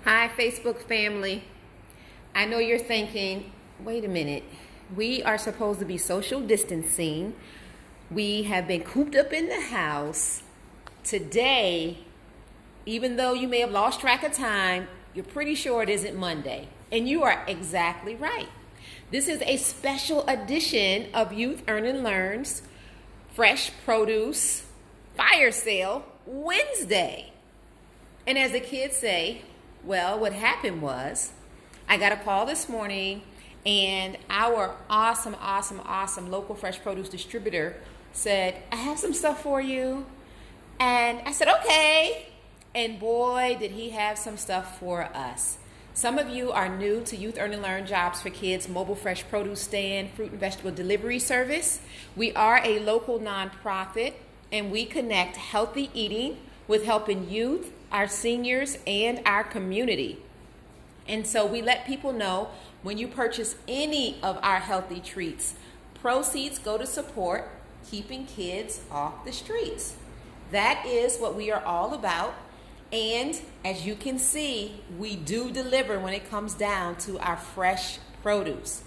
Hi, Facebook family. I know you're thinking, wait a minute, we are supposed to be social distancing. We have been cooped up in the house. Today, even though you may have lost track of time, you're pretty sure it isn't Monday. And you are exactly right. This is a special edition of Youth Earn and Learn's Fresh Produce Fire Sale Wednesday. And as the kids say, well, what happened was I got a call this morning and our awesome local fresh produce distributor said, I have some stuff for you. And I said, okay. And boy, did he have some stuff for us. Some of you are new to Youth Earn and Learn Jobs for Kids mobile fresh produce stand, fruit and vegetable delivery service. We are a local nonprofit and we connect healthy eating with helping youth, our seniors, and our community. And so we let people know when you purchase any of our healthy treats, proceeds go to support keeping kids off the streets. That is what we are all about. And as you can see, we do deliver when it comes down to our fresh produce.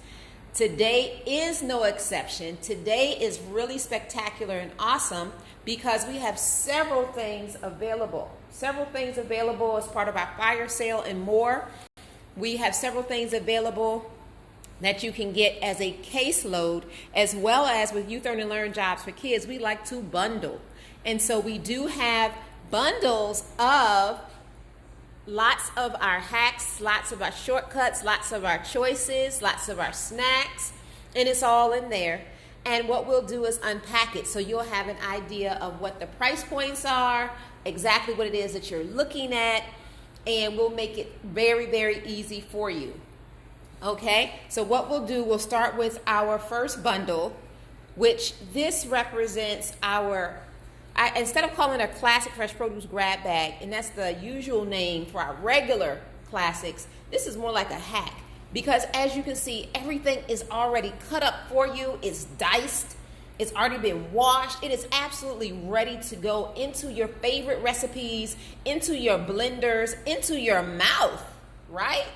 Today is no exception. Today is really spectacular and awesome because we have several things available. Several things available as part of our fire sale and more. We have several things available that you can get as a caseload, as well as with Youth Earn and Learn Jobs for Kids, we like to bundle. And so we do have bundles of lots of our hacks, lots of our shortcuts, lots of our choices, lots of our snacks, and it's all in there. And what we'll do is unpack it so you'll have an idea of what the price points are, exactly what it is that you're looking at, and we'll make it very, very easy for you. Okay, so what we'll do, we'll start with our first bundle, which this represents our instead of calling it a classic fresh produce grab bag, and that's the usual name for our regular classics, this is more like a hack because as you can see, everything is already cut up for you. It's diced. It's already been washed. It is absolutely ready to go into your favorite recipes, into your blenders, into your mouth, right?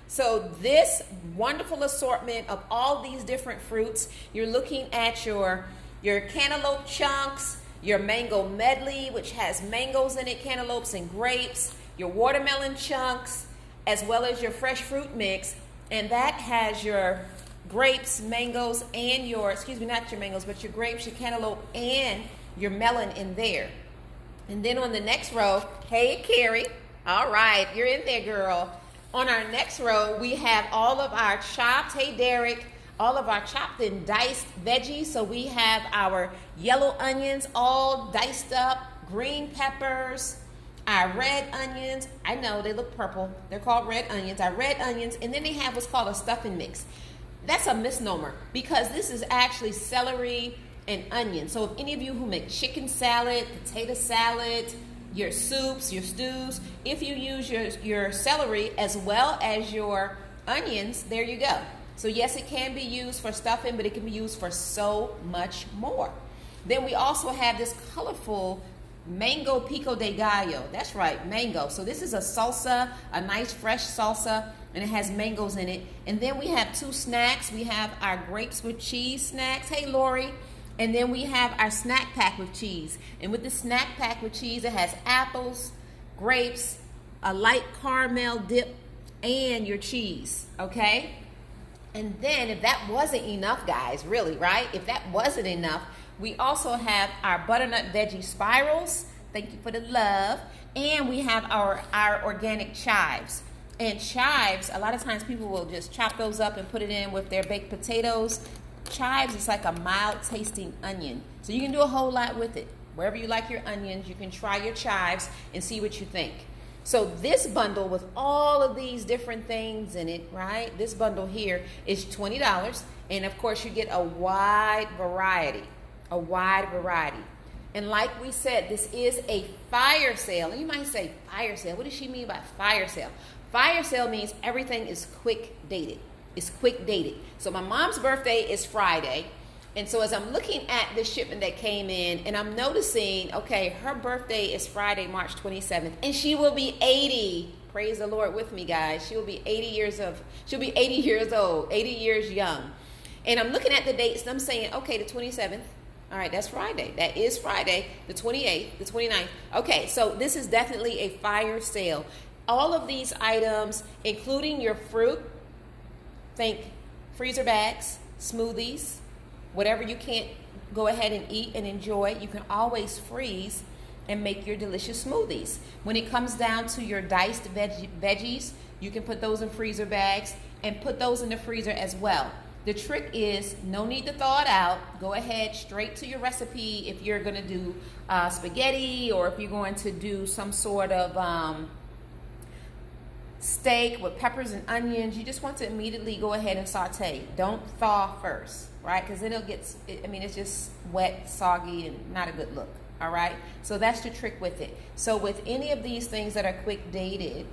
So this wonderful assortment of all these different fruits, you're looking at your cantaloupe chunks, your mango medley, which has mangoes in it, cantaloupes and grapes, your watermelon chunks, as well as your fresh fruit mix. And that has your grapes, mangoes, and not your mangoes, but your grapes, your cantaloupe, and your melon in there. And then on the next row, hey, Carrie. All right, you're in there, girl. On our next row, we have all of our chopped, hey, Derek, all of our chopped and diced veggies. So we have our yellow onions all diced up, green peppers, our red onions. I know they look purple. They're called red onions. Our red onions, and then they have what's called a stuffing mix. That's a misnomer because this is actually celery and onion. So if any of you who make chicken salad, potato salad, your soups, your stews, if you use your celery as well as your onions, there you go. So yes, it can be used for stuffing, but it can be used for so much more. Then we also have this colorful mango pico de gallo. That's right, mango. So this is a salsa, a nice fresh salsa, and it has mangoes in it. And then we have two snacks. We have our grapes with cheese snacks. Hey, Lori. And then we have our snack pack with cheese. And with the snack pack with cheese, it has apples, grapes, a light caramel dip, and your cheese, okay? And then if that wasn't enough, guys, really, right? If that wasn't enough, we also have our butternut veggie spirals. Thank you for the love. And we have our organic chives. And chives, a lot of times people will just chop those up and put it in with their baked potatoes. Chives is like a mild tasting onion. So you can do a whole lot with it. Wherever you like your onions, you can try your chives and see what you think. So this bundle with all of these different things in it, right? This bundle here is $20. And of course you get a wide variety. And like we said, this is a fire sale. And you might say, fire sale? What does she mean by fire sale? Fire sale means everything is quick dated. It's quick dated. So my mom's birthday is Friday. And so as I'm looking at this shipment that came in, and I'm noticing, okay, her birthday is Friday, March 27th, and she will be 80. Praise the Lord with me, guys. She'll be 80 years old, 80 years young. And I'm looking at the dates, and I'm saying, okay, the 27th. All right, that's Friday. That is Friday, the 28th, the 29th. Okay, so this is definitely a fire sale. All of these items, including your fruit, think freezer bags, smoothies, whatever you can't go ahead and eat and enjoy, you can always freeze and make your delicious smoothies. When it comes down to your diced veggies, you can put those in freezer bags and put those in the freezer as well. The trick is no need to thaw it out. Go ahead straight to your recipe if you're going to do spaghetti, or if you're going to do some sort of steak with peppers and onions. You just want to immediately go ahead and saute. Don't thaw first, right? Because then it's just wet, soggy, and not a good look, all right? So that's the trick with it. So with any of these things that are quick dated,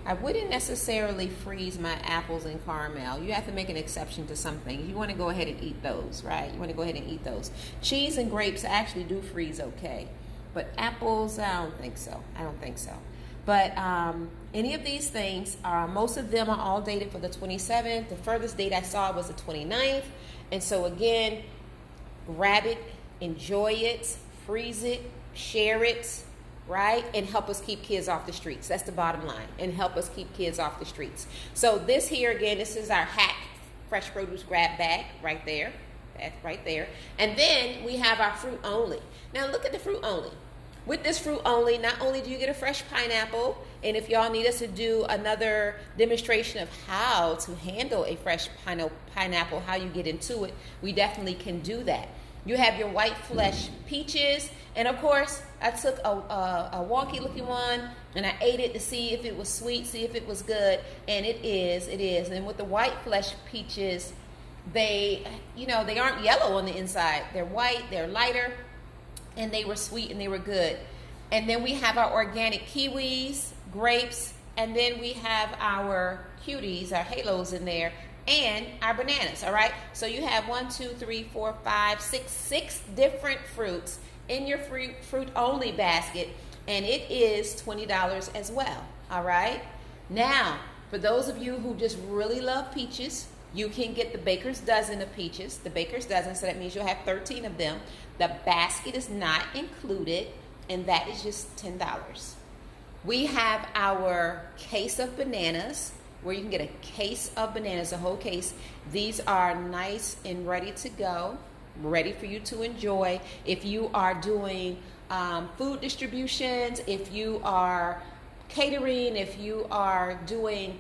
I wouldn't necessarily freeze my apples in caramel. You have to make an exception to some things. You want to go ahead and eat those, right? You want to go ahead and eat those. Cheese and grapes actually do freeze okay. But apples, I don't think so. But any of these things, most of them are all dated for the 27th. The furthest date I saw was the 29th. And so again, grab it, enjoy it, freeze it, share it, right? And help us keep kids off the streets. That's the bottom line. And help us keep kids off the streets. So this here, again, this is our hack fresh produce grab bag right there. That's right there. And then we have our fruit only. Now look at the fruit only. With this fruit only, not only do you get a fresh pineapple, and if y'all need us to do another demonstration of how to handle a fresh pineapple, how you get into it, we definitely can do that. You have your white flesh peaches, and of course, I took a wonky looking one, and I ate it to see if it was sweet, see if it was good, and it is. And with the white flesh peaches, they aren't yellow on the inside. They're white, they're lighter, and they were sweet and they were good. And then we have our organic kiwis, grapes, and then we have our cuties, our halos in there, and our bananas, all right? So you have 6 different fruits in your fruit only basket, and it is $20 as well, all right? Now, for those of you who just really love peaches, you can get the baker's dozen of peaches, so that means you'll have 13 of them. The basket is not included, and that is just $10. We have our case of bananas, where you can get a case of bananas, a whole case. These are nice and ready to go, ready for you to enjoy. If you are doing food distributions, if you are catering, if you are doing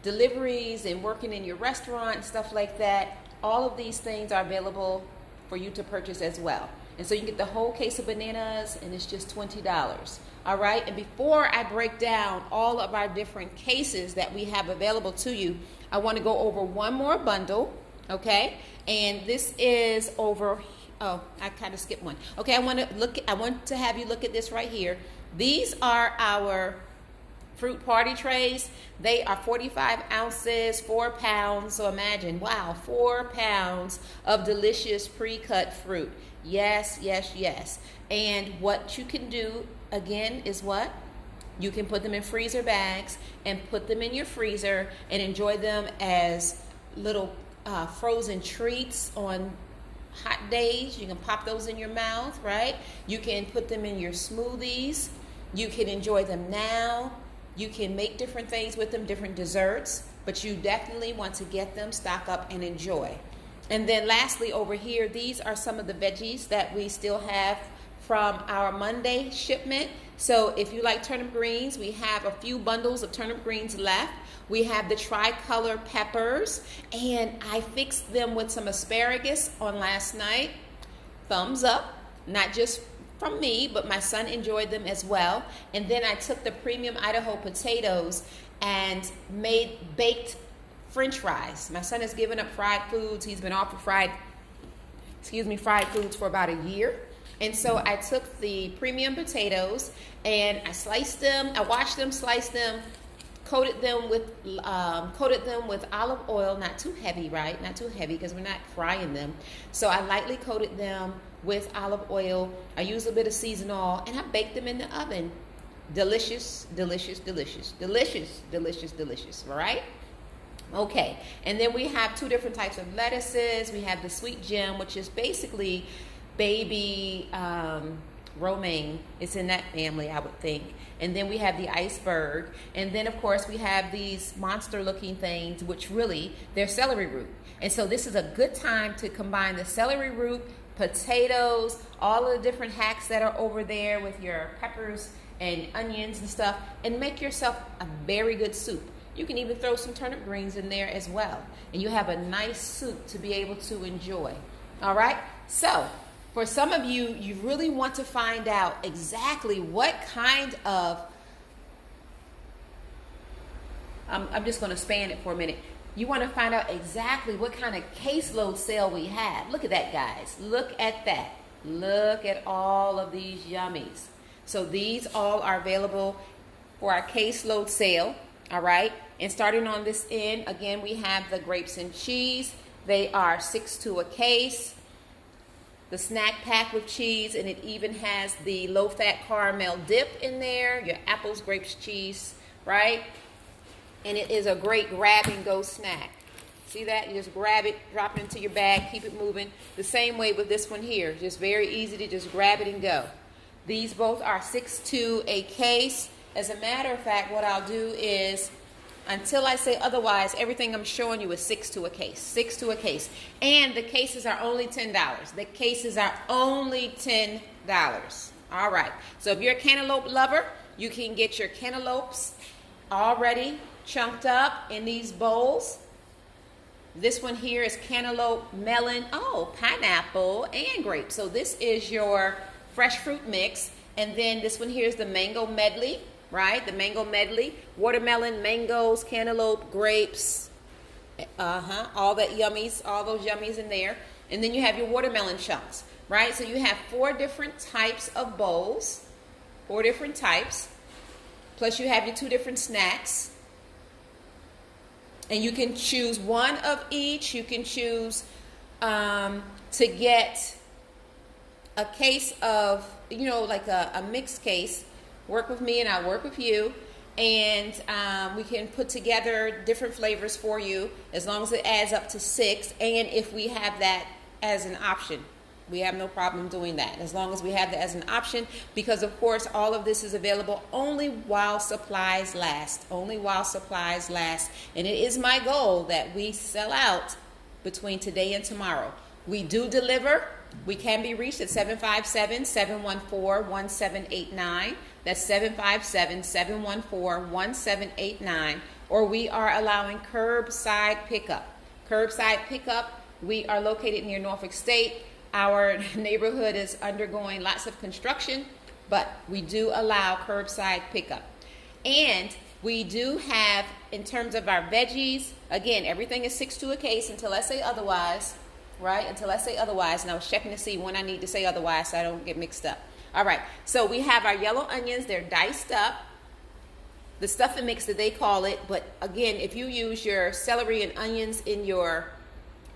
deliveries and working in your restaurant and stuff like that, all of these things are available for you to purchase as well. And so you can get the whole case of bananas, and it's just $20. All right, and before I break down all of our different cases that we have available to you, I want to go over one more bundle, okay? And this is over, I kind of skipped one. Okay, I want to have you look at this right here. These are our fruit party trays. They are 45 ounces, 4 pounds. So imagine, wow, 4 pounds of delicious pre-cut fruit. Yes. And what you can do, again, is what? You can put them in freezer bags and put them in your freezer and enjoy them as little frozen treats on hot days. You can pop those in your mouth, right? You can put them in your smoothies. You can enjoy them now. You can make different things with them, different desserts, but you definitely want to get them, stock up, and enjoy. And then lastly, over here, these are some of the veggies that we still have from our Monday shipment. So if you like turnip greens, we have a few bundles of turnip greens left. We have the tricolor peppers, and I fixed them with some asparagus on last night. Thumbs up, not just from me, but my son enjoyed them as well. And then I took the premium Idaho potatoes and baked French fries. My son has given up fried foods. He's been off of fried foods for about a year. And so I took the premium potatoes and I sliced them. I washed them, sliced them, coated them with olive oil, not too heavy, right? Not too heavy because we're not frying them. So I lightly coated them with olive oil. I use a bit of seasoned oil, and I baked them in the oven. Delicious, delicious, delicious, delicious, delicious, delicious, right? Okay, and then we have two different types of lettuces. We have the sweet gem, which is basically baby romaine. It's in that family, I would think. And then we have the iceberg. And then, of course, we have these monster-looking things, which really, they're celery root. And so this is a good time to combine the celery root, potatoes, all of the different hacks that are over there with your peppers and onions and stuff, and make yourself a very good soup. You can even throw some turnip greens in there as well. And you have a nice soup to be able to enjoy. All right? So, for some of you, you really want to find out exactly what kind of, I'm just going to span it for a minute. You want to find out exactly what kind of caseload sale we have. Look at that, guys. Look at that. Look at all of these yummies. So these all are available for our caseload sale. All right. And starting on this end, again, we have the grapes and cheese. They are 6 to a case. The snack pack with cheese, and it even has the low-fat caramel dip in there, your apples, grapes, cheese, right? And it is a great grab-and-go snack. See that? You just grab it, drop it into your bag, keep it moving. The same way with this one here. Just very easy to just grab it and go. These both are 6 to a case. As a matter of fact, what I'll do is, until I say otherwise, everything I'm showing you is 6 to a case. 6 to a case. And the cases are only $10. The cases are only $10. All right. So if you're a cantaloupe lover, you can get your cantaloupes already chunked up in these bowls. This one here is cantaloupe, melon, pineapple, and grape. So this is your fresh fruit mix. And then this one here is the mango medley. Right? The mango medley, watermelon, mangoes, cantaloupe, grapes, all that yummies, all those yummies in there. And then you have your watermelon chunks, right? So you have 4 different types of bowls, 4 different types, plus you have your 2 different snacks. And you can choose one of each. You can choose to get a case of, like a mixed case. Work with me and I'll work with you, and we can put together different flavors for you as long as it adds up to 6. And if we have that as an option, we have no problem doing that as long as we have that as an option, because of course all of this is available only while supplies last. Only while supplies last. And it is my goal that we sell out between today and tomorrow. We do deliver. We can be reached at 757-714-1789. That's 757-714-1789. Or we are allowing curbside pickup. Curbside pickup, we are located near Norfolk State. Our neighborhood is undergoing lots of construction, but we do allow curbside pickup. And we do have, in terms of our veggies, again, everything is 6 to a case until I say otherwise. Right? Until I say otherwise. And I was checking to see when I need to say otherwise so I don't get mixed up. All right. So we have our yellow onions. They're diced up. The stuffing mix that they call it. But again, if you use your celery and onions in your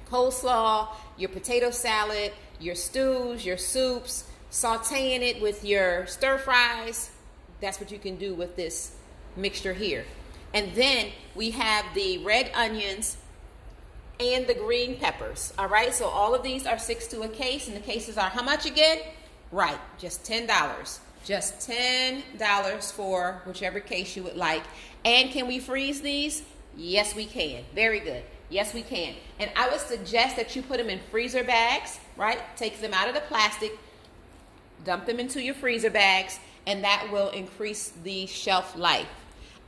coleslaw, your potato salad, your stews, your soups, sauteing it with your stir fries, that's what you can do with this mixture here. And then we have the red onions and the green peppers. All right, so all of these are 6 to a case, and the cases are how much again? Right, just $10. Just $10 for whichever case you would like. And can we freeze these? Yes, we can. Very good. Yes, we can. And I would suggest that you put them in freezer bags, right? Take them out of the plastic, dump them into your freezer bags, and that will increase the shelf life.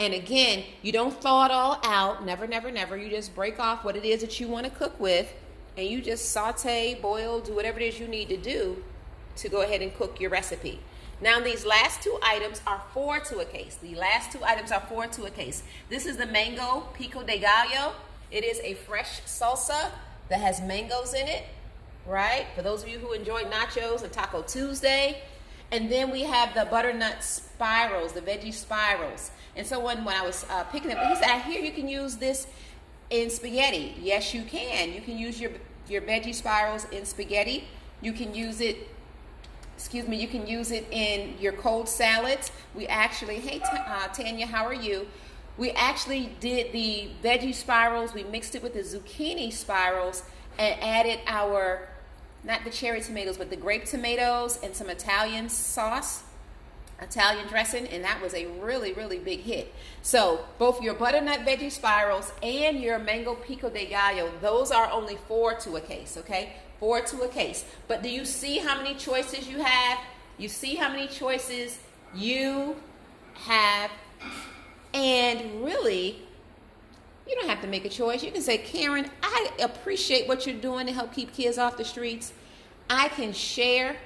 And again, you don't thaw it all out. Never, never, never. You just break off what it is that you want to cook with, and you just saute, boil, do whatever it is you need to do to go ahead and cook your recipe. Now, these last 2 items are 4 to a case. The last 2 items are 4 to a case. This is the mango pico de gallo. It is a fresh salsa that has mangoes in it, right? For those of you who enjoy nachos and Taco Tuesday. And then we have the butternut spirals, the veggie spirals. And someone, when I was picking up, he said, I hear you can use this in spaghetti. Yes, you can. You can use your veggie spirals in spaghetti. You can use it, you can use it in your cold salads. We actually, hey Tanya, how are you? We actually did the veggie spirals. We mixed it with the zucchini spirals and added our, not the cherry tomatoes, but the grape tomatoes and some Italian sauce, Italian dressing, and that was a really, really big hit. So both your butternut veggie spirals and your mango pico de gallo, those are only 4 to a case, okay? 4 to a case. But do you see how many choices you have? You see how many choices you have? And really, you don't have to make a choice. You can say, Karen, I appreciate what you're doing to help keep kids off the streets. I can share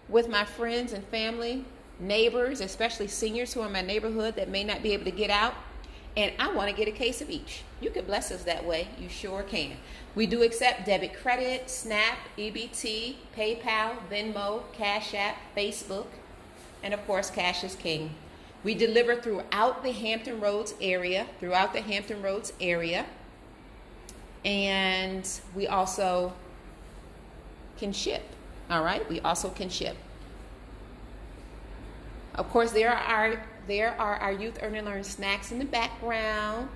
with my friends and family, neighbors, especially seniors who are in my neighborhood that may not be able to get out. And I want to get a case of each. You can bless us that way. You sure can. We do accept debit, credit, SNAP, EBT, PayPal, Venmo, Cash App, Facebook, and of course, cash is king. We deliver throughout the Hampton Roads area, and we also can ship. All right, we also can ship. Of course, there are our Youth Earn and Learn snacks in the background.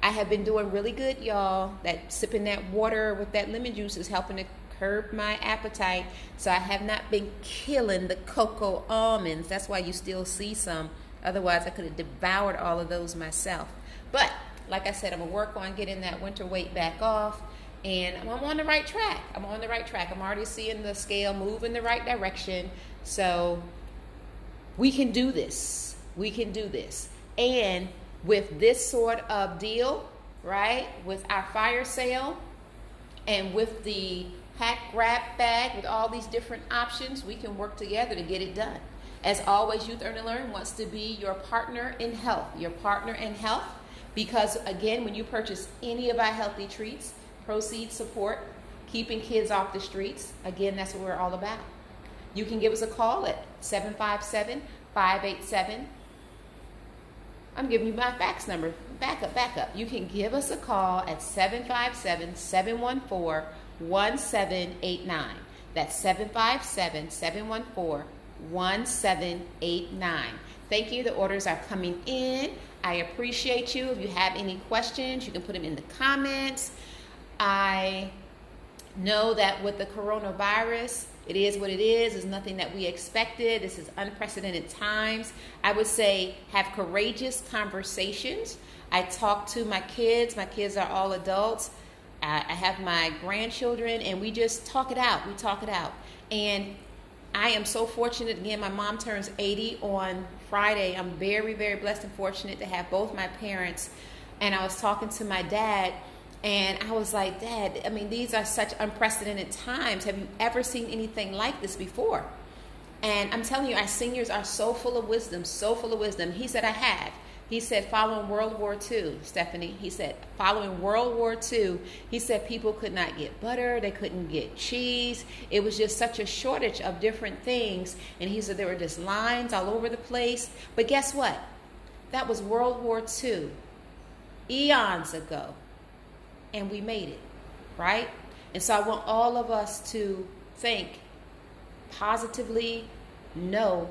I have been doing really good, y'all. That sipping that water with that lemon juice is helping to curb my appetite. So I have not been killing the cocoa almonds. That's why you still see some. Otherwise, I could have devoured all of those myself. But like I said, I'm gonna work on getting that winter weight back off, and I'm on the right track. I'm already seeing the scale move in the right direction. So we can do this. And with this sort of deal, right, with our fire sale and with the hack grab bag with all these different options, we can work together to get it done. As always, Youth Earn and Learn wants to be your partner in health, because again, when you purchase any of our healthy treats, proceeds support keeping kids off the streets. Again, that's what we're all about. You can give us a call at 757-587. I'm giving you my fax number. Back up. You can give us a call at 757-714-1789. That's 757-714-1789. Thank you. The orders are coming in. I appreciate you. If you have any questions, you can put them in the comments. I know that with the coronavirus, it is what it is. It's nothing that we expected. This is unprecedented times. I would say have courageous conversations. I talk to my kids. My kids are all adults. I have my grandchildren, and we just talk it out. And I am so fortunate. Again, my mom turns 80 on Friday. I'm very, very blessed and fortunate to have both my parents. And I was talking to my dad, and I was like, Dad, I mean, these are such unprecedented times. Have you ever seen anything like this before? And I'm telling you, our seniors are so full of wisdom. He said, I have. He said, following World War II, Stephanie, he said, following World War II, he said people could not get butter, they couldn't get cheese. It was just such a shortage of different things. And he said there were just lines all over the place. But guess what? That was World War II, eons ago. And we made it, right? And so I want all of us to think positively, know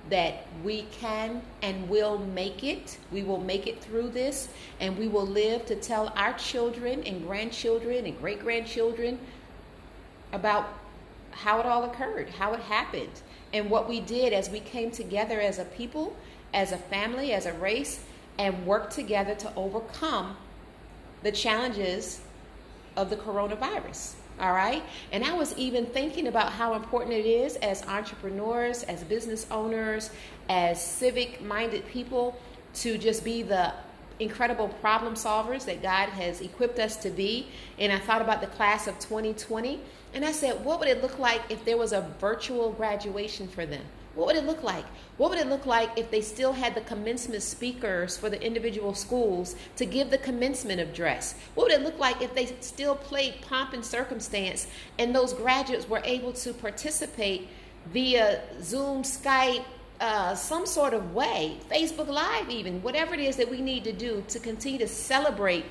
that we can and will make it. We will make it through this, and we will live to tell our children and grandchildren and great-grandchildren about how it all occurred, how it happened, and what we did as we came together as a people, as a family, as a race, and worked together to overcome the challenges of the coronavirus. All right. And I was even thinking about how important it is as entrepreneurs, as business owners, as civic-minded people to just be the incredible problem solvers that God has equipped us to be. And I thought about the class of 2020, and I said, what would it look like if there was a virtual graduation for them? What would it look like? What would it look like if they still had the commencement speakers for the individual schools to give the commencement address? What would it look like if they still played pomp and circumstance and those graduates were able to participate via Zoom, Skype, some sort of way, Facebook Live even, whatever it is that we need to do to continue to celebrate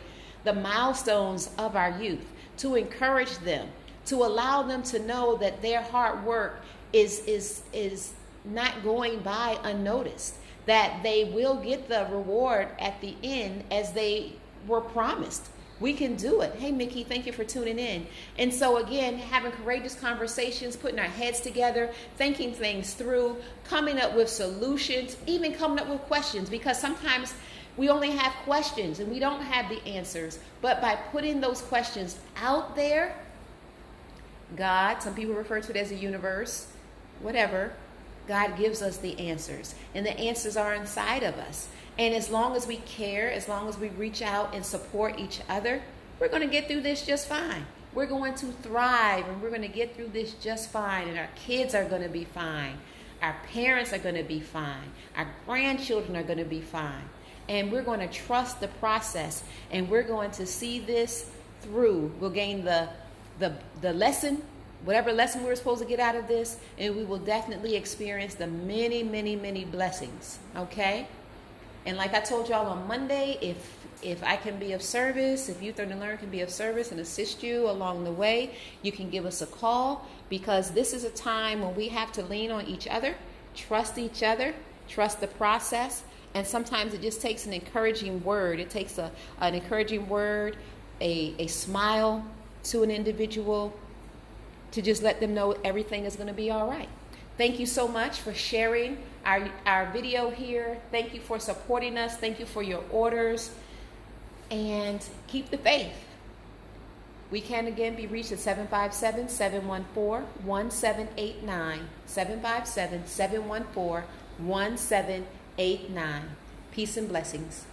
the milestones of our youth, to encourage them, to allow them to know that their hard work is not going by unnoticed, that they will get the reward at the end as they were promised. We can do it. Hey, Mickey, thank you for tuning in. And so again, having courageous conversations, putting our heads together, thinking things through, coming up with solutions, even coming up with questions, because sometimes we only have questions and we don't have the answers. But by putting those questions out there, God, some people refer to it as a universe, whatever, God gives us the answers. And the answers are inside of us. And as long as we care, as long as we reach out and support each other, we're going to get through this just fine. We're going to thrive, and we're going to get through this just fine. And our kids are going to be fine. Our parents are going to be fine. Our grandchildren are going to be fine. And we're going to trust the process, and we're going to see this through. We'll gain the lesson, whatever lesson we're supposed to get out of this, and we will definitely experience the many, many, many blessings. Okay? And like I told y'all on Monday, if I can be of service, if Youth Learn to Learn can be of service and assist you along the way, you can give us a call, because this is a time when we have to lean on each other, trust the process, and sometimes it just takes an encouraging word. It takes an encouraging word, a smile to an individual, to just let them know everything is going to be all right. Thank you so much for sharing our video here. Thank you for supporting us. Thank you for your orders. And keep the faith. We can again be reached at 757-714-1789. 757-714-1789. Peace and blessings.